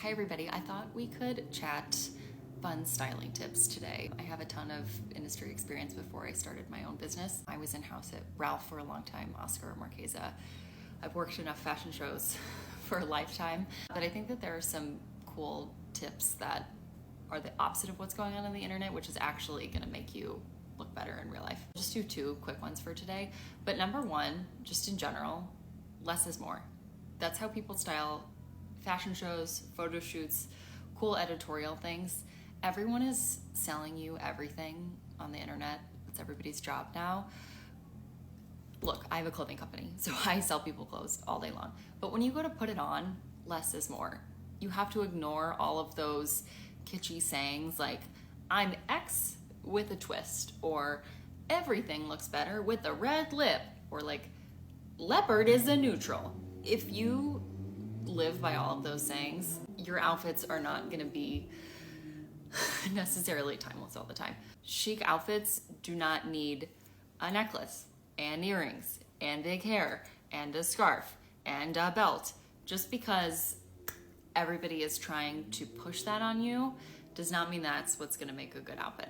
Hi everybody, I thought we could chat fun styling tips today. I have a ton of industry experience before I started my own business. I was in-house at Ralph for a long time, Oscar Marchesa. I've worked enough fashion shows for a lifetime, but I think that there are some cool tips that are the opposite of what's going on the internet, which is actually gonna make you look better in real life. I'll just do two quick ones for today. But number one, just in general, less is more. That's how people style fashion shows, photo shoots, cool editorial things. Everyone is selling you everything on the internet. It's everybody's job now. Look, I have a clothing company, so I sell people clothes all day long. But when you go to put it on, less is more. You have to ignore all of those kitschy sayings like, I'm X with a twist, or everything looks better with a red lip, or like, leopard is a neutral. If you live by all of those sayings, your outfits are not gonna be necessarily timeless all the time. Chic outfits do not need a necklace and earrings and big hair and a scarf and a belt. Just because everybody is trying to push that on you does not mean that's what's gonna make a good outfit.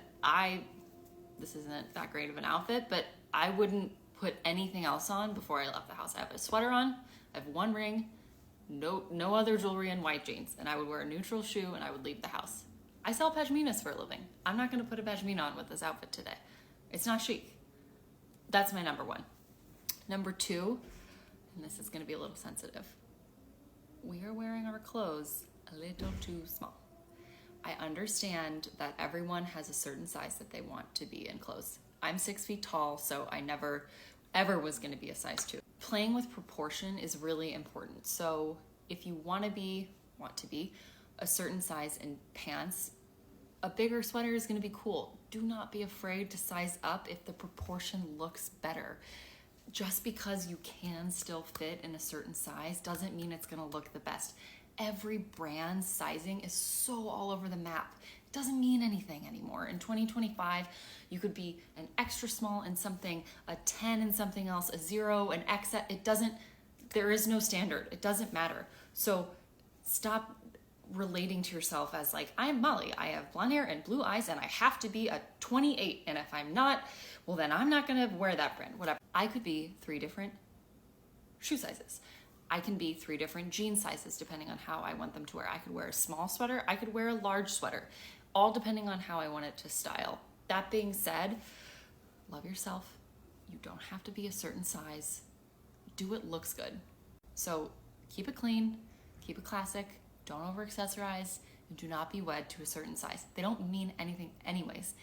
This isn't that great of an outfit, but I wouldn't put anything else on before I left the house. I have a sweater on, I have one ring, no other jewelry, and white jeans, and I would wear a neutral shoe and I would leave the house. I sell pashminas for a living. I'm not gonna put a pashmina on with this outfit today. It's not chic. That's my number one. Number two, and this is gonna be a little sensitive, we are wearing our clothes a little too small. I understand that everyone has a certain size that they want to be in clothes. I'm 6 feet tall, so I never ever was gonna be a size 2. Playing with proportion is really important. So if you want to be a certain size in pants, a bigger sweater is gonna be cool. Do not be afraid to size up if the proportion looks better. Just because you can still fit in a certain size doesn't mean it's gonna look the best. Every brand's sizing is so all over the map. It doesn't mean anything anymore. In 2025, you could be an extra small in something, a 10 in something else, a 0, an XL. There is no standard. It doesn't matter. So stop relating to yourself as like, I'm Molly, I have blonde hair and blue eyes and I have to be a 28. And if I'm not, well then I'm not gonna wear that brand, whatever. I could be 3 different shoe sizes. I can be 3 different jean sizes depending on how I want them to wear. I could wear a small sweater, I could wear a large sweater, all depending on how I want it to style. That being said, love yourself. You don't have to be a certain size. Do what looks good. So keep it clean, keep it classic, don't over accessorize, and do not be wed to a certain size. They don't mean anything anyways.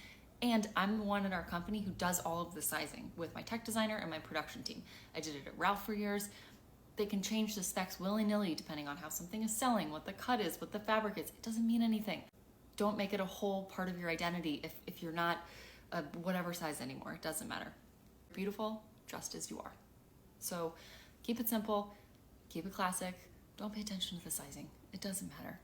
And I'm the one in our company who does all of the sizing with my tech designer and my production team. I did it at Ralph for years. They can change the specs willy-nilly depending on how something is selling, what the cut is, what the fabric is. It doesn't mean anything. Don't make it a whole part of your identity if you're not a whatever size anymore. It doesn't matter. You're beautiful just as you are. So keep it simple, keep it classic. Don't pay attention to the sizing. It doesn't matter.